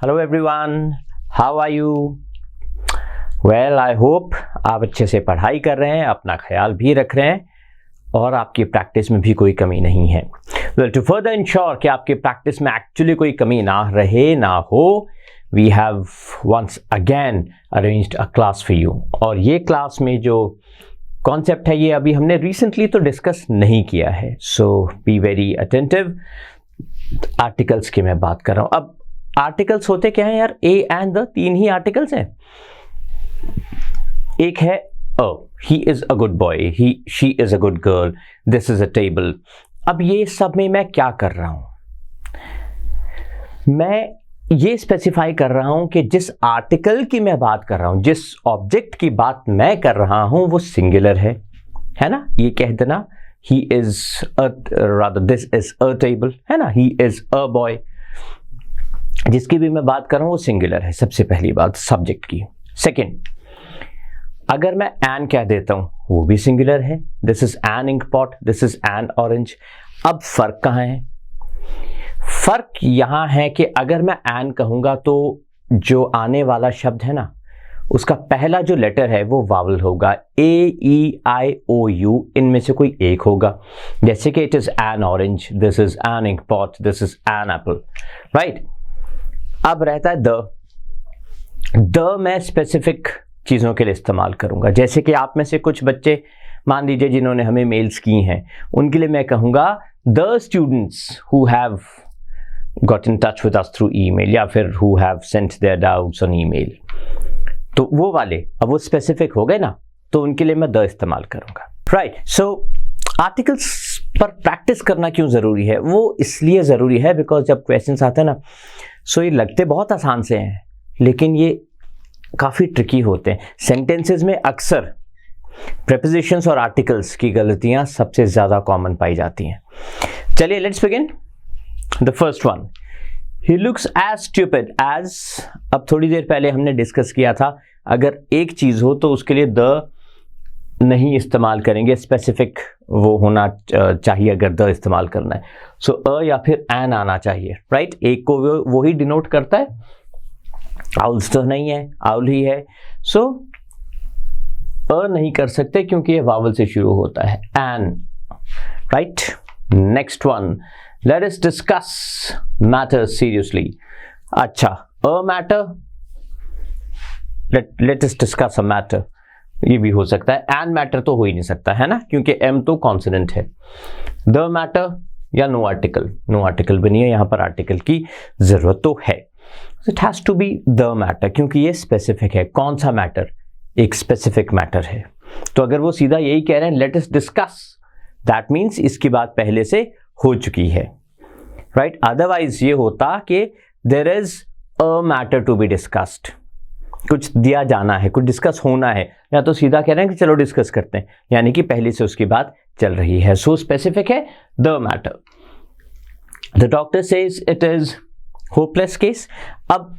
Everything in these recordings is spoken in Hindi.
Hello everyone, how are you? Well, I hope आप अच्छे से पढ़ाई कर रहे हैं, अपना ख्याल भी रख रहे हैं और आपकी प्रैक्टिस में भी कोई कमी नहीं है। वेल, टू फर्दर इंश्योर कि आपकी प्रैक्टिस में एक्चुअली कोई कमी ना रहे ना हो, we have once again arranged a class for you. और ये क्लास में जो कॉन्सेप्ट है ये अभी हमने रिसेंटली तो डिस्कस नहीं किया है, सो बी वेरी अटेंटिव। आर्टिकल्स की मैं बात कर रहा हूँ। अब आर्टिकल्स होते क्या है यार? ए एंड द, तीन ही आर्टिकल्स हैं। एक है a, he is a good boy, he she is a good girl, this is a table. अब ये सब में मैं क्या कर रहा हूं? मैं ये स्पेसिफाई कर रहा हूं कि जिस आर्टिकल की मैं बात कर रहा हूं, जिस ऑब्जेक्ट की बात मैं कर रहा हूं वो सिंगुलर है ना? ये कह देना he is rather this is a table, है ना? ही इज अ बॉय। जिसकी भी मैं बात कर रहा हूं वो सिंगुलर है, सबसे पहली बात सब्जेक्ट की। सेकंड, अगर मैं एन कह देता हूं वो भी सिंगुलर है, this is an ink pot, this is an orange. अब फर्क कहां है? फर्क यहां है कि अगर मैं एन कहूंगा तो जो आने वाला शब्द है ना, उसका पहला जो लेटर है वो वावल होगा, ए ई आई ओ यू, इनमें से कोई एक होगा। जैसे कि it is an orange, this is an ink pot, this is an apple, right? अब रहता है द मैं स्पेसिफिक चीजों के लिए इस्तेमाल करूंगा। जैसे कि आप में से कुछ बच्चे मान लीजिए जिन्होंने हमें मेल्स की हैं, उनके लिए मैं कहूंगा the students who have got in touch with us through email, या फिर who have sent their doubts on email. तो वो वाले अब वो स्पेसिफिक हो गए ना, तो उनके लिए मैं द इस्तेमाल करूंगा, राइट? सो आर्टिकल्स पर प्रैक्टिस करना क्यों जरूरी है? वो इसलिए जरूरी है बिकॉज जब क्वेश्चंस आते हैं ना, सो ये लगते बहुत आसान से हैं लेकिन ये काफ़ी ट्रिकी होते हैं। सेंटेंसेस में अक्सर प्रेपोजिशंस और आर्टिकल्स की गलतियां सबसे ज़्यादा कॉमन पाई जाती हैं। चलिए let's begin. The first one, he looks as stupid as. अब थोड़ी देर पहले हमने डिस्कस किया था, अगर एक चीज़ हो तो उसके लिए द नहीं इस्तेमाल करेंगे, स्पेसिफिक वो होना चाहिए अगर द इस्तेमाल करना है। सो अ या फिर एन आना चाहिए, राइट? एक को वो ही डिनोट करता है, आउल्स तो नहीं है, आउल ही है। सो अ नहीं कर सकते क्योंकि ये वावल से शुरू होता है, an, right? Next one, let us discuss matter seriously. अच्छा, a matter, let us discuss a matter, ये भी हो सकता है। एन मैटर तो हो ही नहीं सकता, है ना, क्योंकि एम तो कॉन्सोनेंट है। द मैटर या नो आर्टिकल, नो आर्टिकल भी नहीं है, यहां पर आर्टिकल की जरूरत तो है। It has to be the matter क्योंकि ये स्पेसिफिक है। कौन सा मैटर? एक स्पेसिफिक मैटर है। तो अगर वो सीधा यही कह रहे हैं late us discuss, that means इसकी बात पहले से हो चुकी है, राइट? अदरवाइज ये होता कि there is a matter to be discussed, कुछ दिया जाना है, कुछ डिस्कस होना है, या तो सीधा कह रहे हैं कि चलो डिस्कस करते हैं, यानी कि पहले से उसकी बात चल रही है। सो स्पेसिफिक है the matter. The doctor says it is hopeless case. अब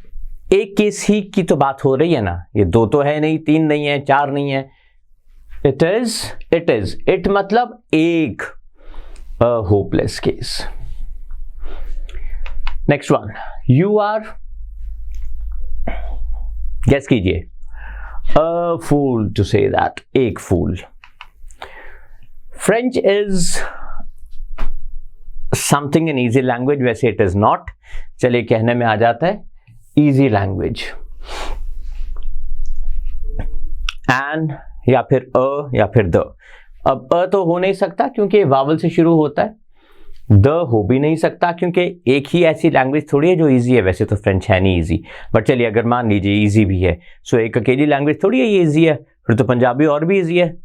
एक केस ही की तो बात हो रही है ना, ये दो तो है नहीं, तीन नहीं है, चार नहीं है। इट इज, इट मतलब एक hopeless case. Next one, you are, guess कीजिए। A fool to say that, एक fool. French is something in easy language, वैसे इट इज नॉट, चलिए कहने में आ जाता है ईजी लैंग्वेज। एन या फिर अ या फिर द। अब अ तो हो नहीं सकता क्योंकि वावल से शुरू होता है, द हो भी नहीं सकता क्योंकि एक ही ऐसी लैंग्वेज थोड़ी है जो इजी है। वैसे तो फ्रेंच है नहीं इजी, बट चलिए अगर मान लीजिए इजी भी है, सो एक अकेली लैंग्वेज थोड़ी है ये इजी है, फिर तो पंजाबी और भी इजी है,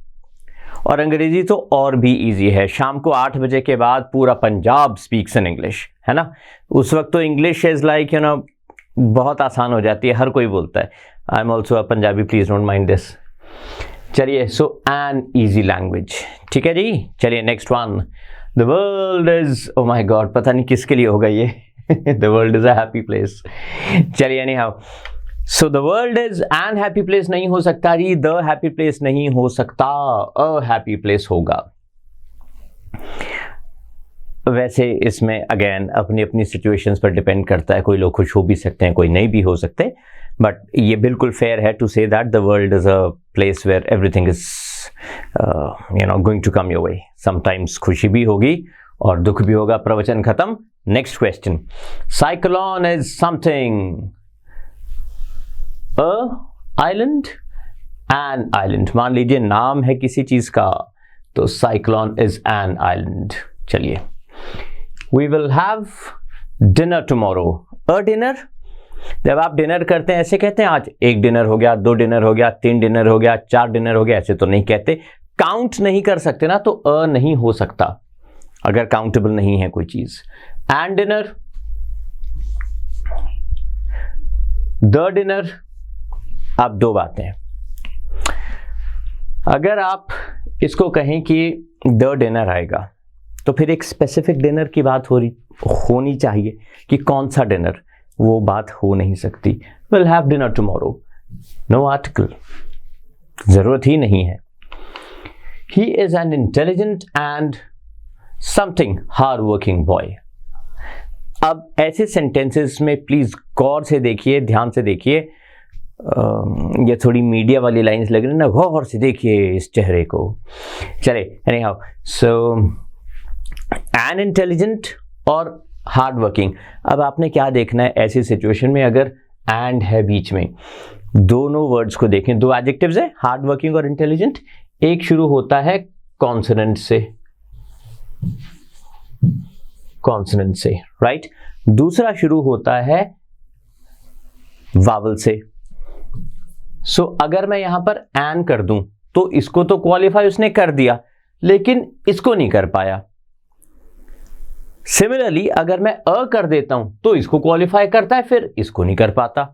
और अंग्रेजी तो और भी इजी है। शाम को 8 बजे के बाद पूरा पंजाब स्पीक्स इन इंग्लिश, है ना? उस वक्त तो English is like you know बहुत आसान हो जाती है, हर कोई बोलता है। I am also a Punjabi, please don't mind this. चलिए, सो एन ईजी लैंग्वेज, ठीक है जी। चलिए next one, the world is, oh my God, पता नहीं किसके लिए होगा ये the world is a happy place. चलिए anyhow, so the world is an happy place नहीं हो सकता जी, द हैप्पी प्लेस नहीं हो सकता, अ हैप्पी प्लेस होगा। वैसे इसमें अगेन अपनी अपनी सिचुएशंस पर डिपेंड करता है, कोई लोग खुश हो भी सकते हैं, कोई नहीं भी हो सकते, बट ये बिल्कुल फेयर है to say that the world is a place where everything is going to come your way. Sometimes खुशी भी होगी और दुख भी होगा। प्रवचन खत्म। Next question, cyclone is something island, an island. मान लीजिए नाम है किसी चीज का, तो साइक्लोन इज एन आइलैंड। चलिए, we will have dinner tomorrow. A dinner, जब आप डिनर करते हैं ऐसे कहते हैं आज एक डिनर हो गया, 2 डिनर हो गया, 3 डिनर हो गया, 4 डिनर हो गया, ऐसे तो नहीं कहते। काउंट नहीं कर सकते ना, तो अ नहीं हो सकता अगर काउंटेबल नहीं है कोई चीज। And dinner, the dinner. अब 2 बातें, अगर आप इसको कहें कि द डिनर आएगा तो फिर एक स्पेसिफिक डिनर की बात होनी चाहिए कि कौन सा डिनर, वो बात हो नहीं सकती। Will have dinner tomorrow, no article, जरूरत ही नहीं है। He is an intelligent and something hard working boy. अब ऐसे सेंटेंसेस में प्लीज गौर से देखिए, ध्यान से देखिए। ये थोड़ी मीडिया वाली लाइंस लग रही है ना, गौर से देखिए इस चेहरे को। चले, एनीहाउ, सो एन इंटेलिजेंट और हार्ड वर्किंग। अब आपने क्या देखना है ऐसी सिचुएशन में, अगर एंड है बीच में, दोनों वर्ड्स को देखें। 2 एडजेक्टिव्स है, हार्ड वर्किंग और इंटेलिजेंट। एक शुरू होता है कॉन्सोनेंट से, कॉन्सोनेंट से, राइट। दूसरा शुरू होता है वावल से। सो अगर मैं यहां पर एन कर दूं तो इसको तो क्वालिफाई उसने कर दिया, लेकिन इसको नहीं कर पाया। सिमिलरली अगर मैं अ कर देता हूं तो इसको क्वालिफाई करता है, फिर इसको नहीं कर पाता।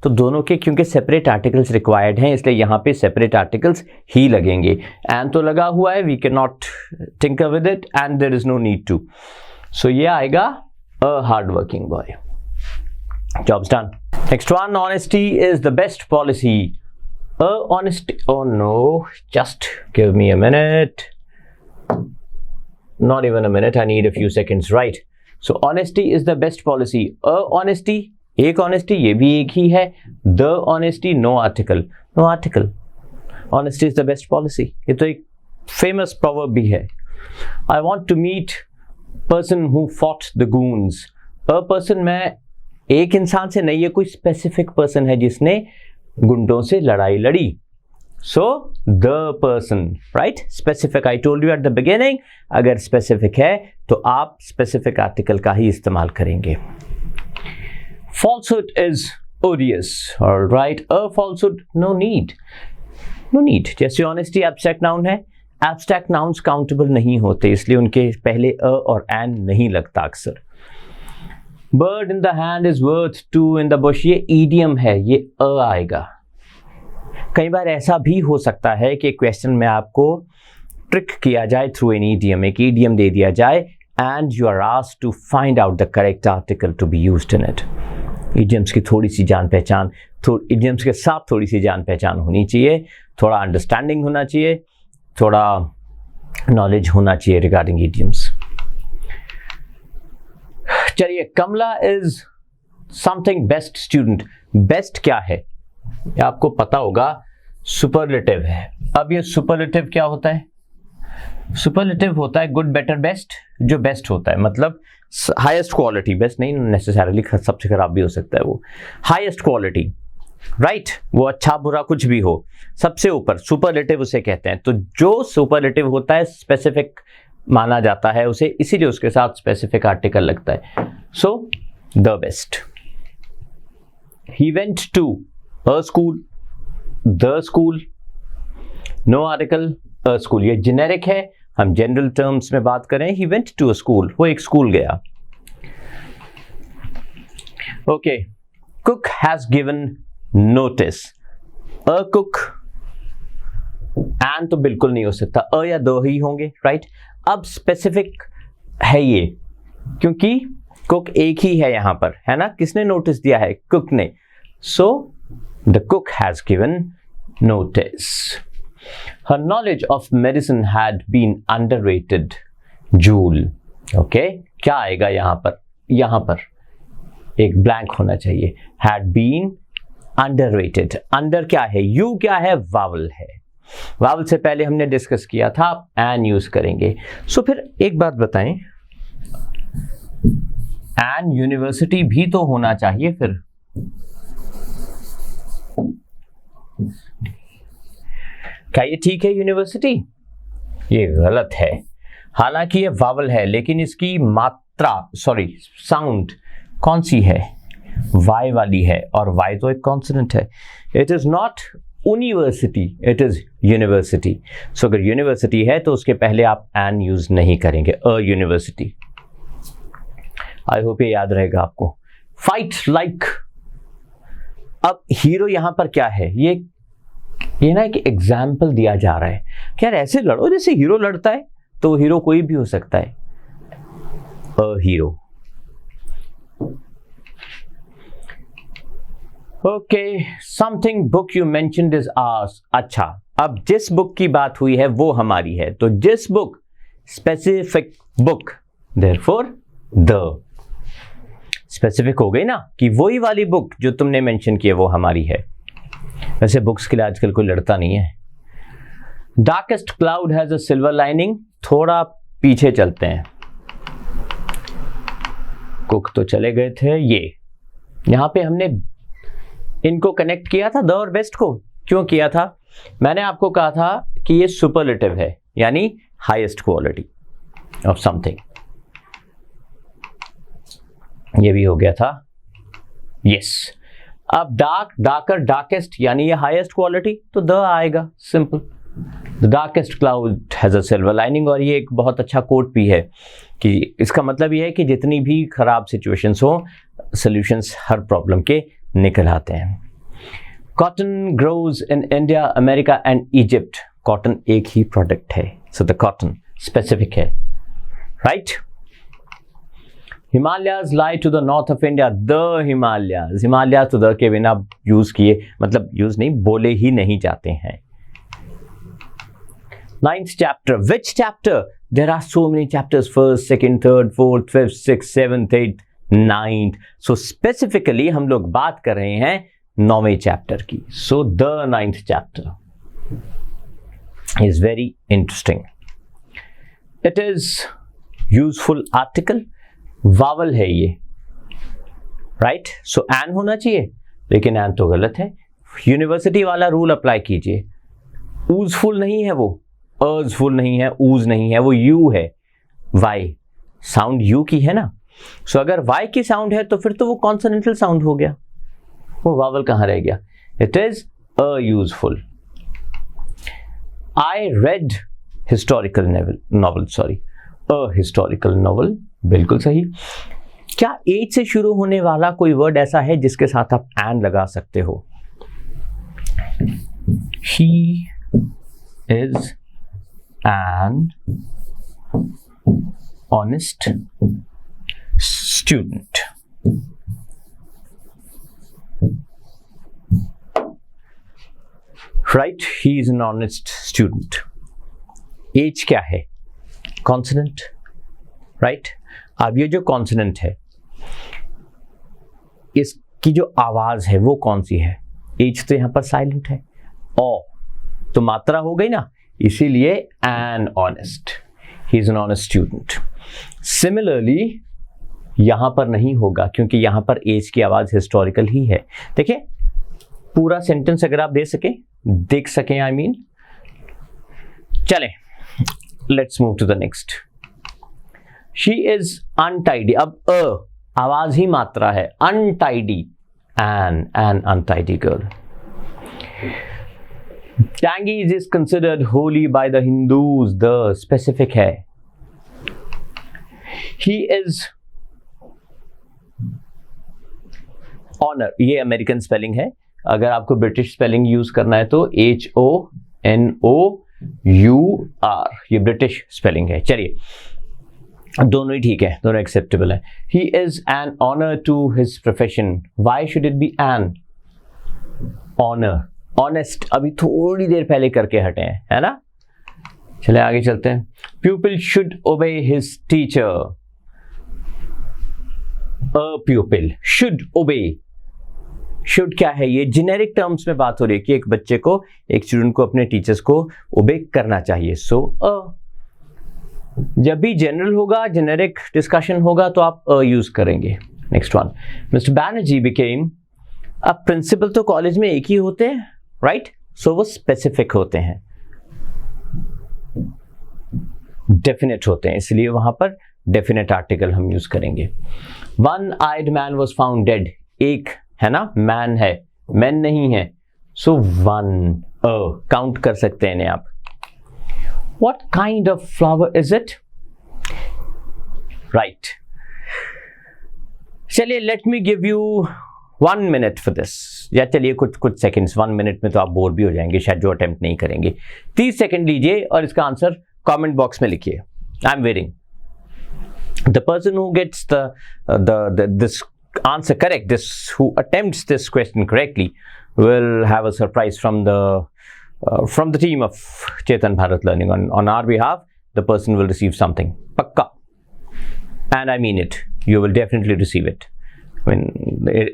तो दोनों के क्योंकि सेपरेट आर्टिकल्स रिक्वायर्ड हैं, इसलिए यहां पे सेपरेट आर्टिकल्स ही लगेंगे। एंड तो लगा हुआ है, we can not tinker with it and there is no need to. So ये आएगा a hard working boy. Jobs done. Next one, honesty is the best policy. Honesty, oh no, just give me a minute. Not even a minute, I need a few seconds, right? So honesty is the best policy. Honesty, एक honesty, ये भी एक ही है। The honesty, no article, no article. Honesty is the best policy. ये तो एक famous proverb भी है। I want to meet person who fought the goons. A person में एक इंसान से नहीं, ये कोई specific person है जिसने गुंडों से लड़ाई लड़ी। So the person, right, specific. I told you at the beginning, अगर स्पेसिफिक है तो आप स्पेसिफिक आर्टिकल का ही इस्तेमाल करेंगे। Falsehood is odious, alright. A falsehood, no need, no need. जैसे ऑनेस्टी एब्स्ट्रैक्ट नाउन है, एब्स्ट्रैक्ट नाउन्स काउंटेबल नहीं होते, इसलिए उनके पहले अ और एन नहीं लगता अक्सर। Bird in the hand is worth 2 in the bush, ये ईडियम है, ये अ आएगा। कई बार ऐसा भी हो सकता है कि क्वेश्चन में आपको ट्रिक किया जाए थ्रू एन ईडियम, एक ईडियम दे दिया जाए and you are asked to find out the correct article to be used in it. Idioms की थोड़ी सी जान पहचान, ईडियम्स के साथ थोड़ी सी जान पहचान होनी चाहिए, थोड़ा अंडरस्टैंडिंग होना चाहिए, थोड़ा नॉलेज होना चाहिए रिगार्डिंग ईडियम्स। चलिए, Kamla is something best student. Best क्या है ये आपको पता होगा, सुपरलेटिव है। अब ये सुपरलेटिव क्या होता है? सुपरलेटिव होता है गुड, बेटर, बेस्ट, जो बेस्ट होता है, मतलब हाईएस्ट क्वालिटी। बेस्ट नहीं नेसेसरली, सबसे खराब भी हो सकता है वो। हाईएस्ट क्वालिटी, राइट, वो अच्छा बुरा कुछ भी हो, सबसे ऊपर सुपरलेटिव उसे कहते हैं। तो जो सुपरलेटिव होता है स्पेसिफिक माना जाता है उसे, इसीलिए उसके साथ स्पेसिफिक आर्टिकल लगता है। So the best. He went to a school, the school, no article, a school. ये जेनेरिक है, हम जनरल टर्म्स में बात करें। He went to a school, वो एक स्कूल गया। Okay, cook has given notice. A cook, and तो बिल्कुल नहीं हो सकता, अ या दो ही होंगे, राइट। अब स्पेसिफिक है ये, क्योंकि कुक एक ही है यहां पर, है ना। किसने नोटिस दिया है? कुक ने। So the cook has given notice. Her knowledge of medicine had been underrated. Jewel. Okay क्या आएगा यहां पर? यहां पर एक ब्लैंक होना चाहिए. Had been underrated. अंडर क्या है? यू क्या है? वावल है. वावल से पहले हमने डिस्कस किया था, एन यूज करेंगे. सो फिर एक बात बताएं, एन यूनिवर्सिटी भी तो होना चाहिए फिर. क्या ये ठीक है यूनिवर्सिटी? ये गलत है. हालांकि ये वावल है लेकिन इसकी मात्रा साउंड कौन सी है? वाई वाली है, और वाई तो एक कॉन्सोनेंट है. It is not university, it is university. So अगर यूनिवर्सिटी है तो उसके पहले आप एन यूज नहीं करेंगे. A university. आई होप ये याद रहेगा आपको. Fight like. अब हीरो यहां पर क्या है? ये ना एक एग्जाम्पल दिया जा रहा है कि यार ऐसे लड़ो जैसे हीरो लड़ता है. तो हीरो कोई भी हो सकता है. A hero. Okay. Something book you mentioned is ours. अच्छा, अब जिस बुक की बात हुई है वो हमारी है. तो जिस book, specific book, therefore the. Specific हो गई ना कि वही वाली बुक जो तुमने मेंशन की है वो हमारी है. वैसे बुक्स के लिए आजकल कोई लड़ता नहीं है. Darkest cloud has a silver lining. थोड़ा पीछे चलते हैं. कुक तो चले गए थे. ये यहां पे हमने इनको कनेक्ट किया था, द और बेस्ट को. क्यों किया था? मैंने आपको कहा था कि ये सुपरलेटिव है, यानी हाईएस्ट क्वालिटी ऑफ समथिंग. ये भी हो गया था. यस. अब डार्क, डार्कर, डार्केस्ट यानी ये हाईएस्ट क्वालिटी, तो द आएगा. Simple. The darkest cloud has a silver lining. और ये एक बहुत अच्छा कोट भी है कि इसका मतलब ये है कि जितनी भी खराब सिचुएशंस हो, सॉल्यूशंस हर प्रॉब्लम के निकल आते हैं. Cotton grows in India, America and Egypt. Cotton एक ही प्रोडक्ट है, सो द कॉटन स्पेसिफिक है. Right. Himalayas lie to the north of India. The Himalayas. Himalayas तो द के बिना यूज किए, मतलब यूज नहीं, बोले ही नहीं जाते हैं. 9th chapter. Which chapter? There are so many chapters. 1st, 2nd, 3rd, 4th, 5th, 6th, 7th, 8th, 9th. So specifically हम लोग बात कर रहे हैं 9वें चैप्टर की. So the 9th chapter is very interesting. It is useful article. Vowel है ये. राइट. सो एन होना चाहिए, लेकिन एन तो गलत है. यूनिवर्सिटी वाला रूल अप्लाई कीजिए. ऊजफुल नहीं है वो, अर्जफुल नहीं है, ऊज नहीं है, वो यू है. वाई साउंड यू की है ना. सो अगर वाई की साउंड है तो फिर तो वो कॉन्सोनेंटल साउंड हो गया, वो वावल कहां रह गया? It is a useful. I read historical novel. A historical novel. बिल्कुल सही. क्या एच से शुरू होने वाला कोई वर्ड ऐसा है जिसके साथ आप एन लगा सकते हो? ही is an honest student. Right. He is an honest student. H क्या है? कॉन्सोनेंट. राइट. अब ये जो कॉन्सोनेंट है, इसकी जो आवाज है वो कौन सी है? एच तो यहां पर साइलेंट है. ओ तो मात्रा हो गई ना, इसीलिए an honest. He is an honest student. Similarly यहां पर नहीं होगा क्योंकि यहां पर एज की आवाज हिस्टोरिकल ही है. देखिए पूरा सेंटेंस अगर आप देख सकें आई मीन. चलें, let's move to the next. She is untidy. अब आवाज ही मात्रा है. Untidy. An untidy girl. Tangies is considered holy by the Hindus. The specific है. He is honor. ये अमेरिकन स्पेलिंग है. अगर आपको ब्रिटिश स्पेलिंग यूज करना है तो HONOUR. ये ब्रिटिश स्पेलिंग है. चलिए दोनों ही ठीक है, दोनों एक्सेप्टेबल है. He is an honor to his profession. Why should it be an honor? Honest अभी थोड़ी देर पहले करके हटे हैं, है ना. चले आगे चलते हैं. Pupil should obey his teacher. A प्यूपिल should ओबे। शुड क्या है? ये जेनेरिक टर्म्स में बात हो रही है कि एक बच्चे को, एक स्टूडेंट को अपने टीचर्स को ओबे करना चाहिए। सो जब भी जनरल होगा, जेनेरिक डिस्कशन होगा तो आप यूज करेंगे। Next one, mister Banerjee became अब प्रिंसिपल तो कॉलेज में एक ही होते हैं, राइट? सो वो स्पेसिफिक होते हैं, डेफिनेट होते हैं, इसलिए वहां पर डेफिनेट आर्टिकल हम यूज करेंगे। One eyed man was found dead, एक है ना, मैन है, मैन नहीं है, सो वन काउंट कर सकते हैं इन्हें आप। What kind of flower is it? Right. चलिए, let me give you 1 minute for this. या चलिए कुछ सेकंड्स, 1 मिनट में तो आप बोर भी हो जाएंगे शायद जो अटेम्प्ट नहीं करेंगे। 30 सेकंड लीजिए और इसका आंसर कमेंट बॉक्स में लिखिए। I am waiting. The person who gets this answer correct, who attempts this question correctly, will have a surprise from the team of Chetan Bharat Learning. On our behalf, the person will receive something. Pakka. And I mean it. You will definitely receive it. I mean,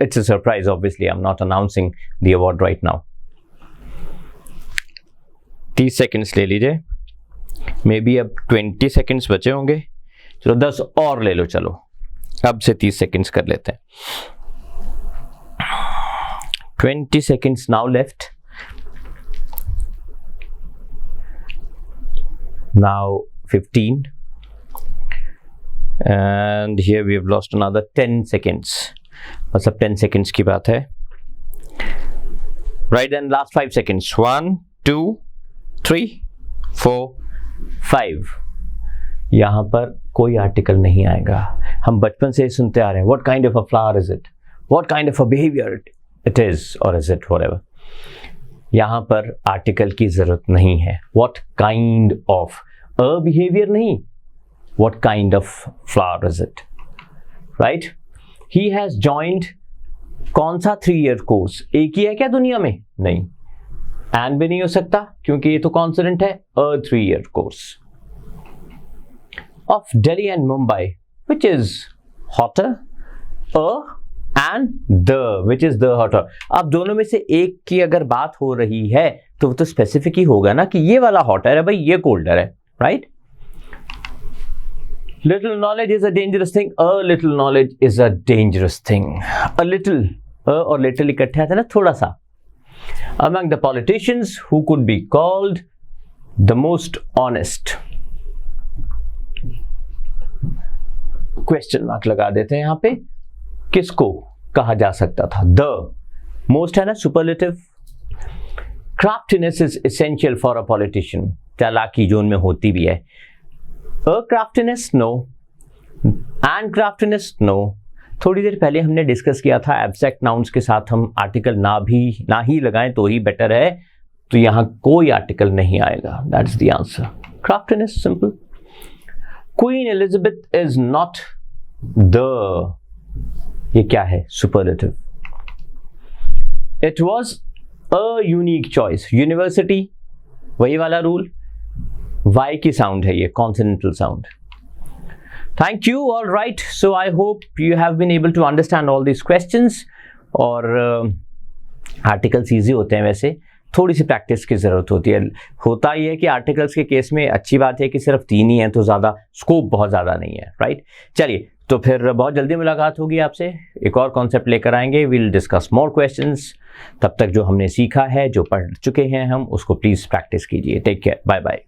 it's a surprise, obviously. I'm not announcing the award right now. 30 seconds ले लीजिए। Maybe अब 20 seconds बचे होंगे। चलो 10 और ले लो, चलो अब से 30 seconds कर लेते हैं। 20 seconds now left. Now 15, and here we have lost another 10 seconds. बस अब 10 seconds की बात है, right? Then last 5 seconds. 1, 2, 3, 4, 5. यहाँ पर कोई आर्टिकल नहीं आएगा। हम बचपन से ही सुनते आ रहे हैं, what kind of a flower is it? What kind of a behavior it is, or is it, whatever. यहां पर आर्टिकल की जरूरत नहीं है। What kind of a behavior नहीं, what kind of flower is it, right? He has joined कौन सा 3-year कोर्स? एक ही है क्या दुनिया में? नहीं, एंड भी नहीं हो सकता क्योंकि ये तो कॉन्सोनेंट है। A 3-year course of Delhi and Mumbai, which is hotter? A and the, which is the hotter. अब दोनों में से एक की अगर बात हो रही है तो वो तो स्पेसिफिक ही होगा ना कि ये वाला हॉटर है भाई, ये कोल्डर है, right? Little knowledge is a dangerous thing. A little knowledge is a dangerous thing. A little, और little इकट्ठे आते हैं ना, थोड़ा सा। Among the politicians who could be called the most honest. Question mark लगा देते हैं यहाँ पे। किसको कहा जा सकता था? द मोस्ट है ना, superlative. Craftiness is essential for a politician, चालाकी जो उनमें होती भी है। A craftiness no, and craftiness no. थोड़ी देर पहले हमने डिस्कस किया था एब्स्ट्रैक्ट नाउन्स के साथ हम आर्टिकल ना ही लगाएं तो ही बेटर है, तो यहां कोई आर्टिकल नहीं आएगा। That's the answer. Craftiness, simple. Queen Elizabeth is not the, ये क्या है? Superlative. It was a unique choice. University, वही वाला रूल, वाई की साउंड है ये, consonantal sound. Thank you. All right, so I hope you have been able to understand all this questions. और आर्टिकल्स ईजी होते हैं, वैसे थोड़ी सी प्रैक्टिस की जरूरत होती है। होता ही है कि आर्टिकल्स के केस में अच्छी बात है कि सिर्फ 3 ही हैं, तो ज़्यादा स्कोप बहुत ज़्यादा नहीं है, राइट? चलिए, तो फिर बहुत जल्दी मुलाकात होगी आपसे, एक और कॉन्सेप्ट लेकर आएंगे। Will discuss more questions. तब तक जो हमने सीखा है, जो पढ़ चुके हैं हम, उसको प्लीज़ प्रैक्टिस कीजिए। Take care, bye bye.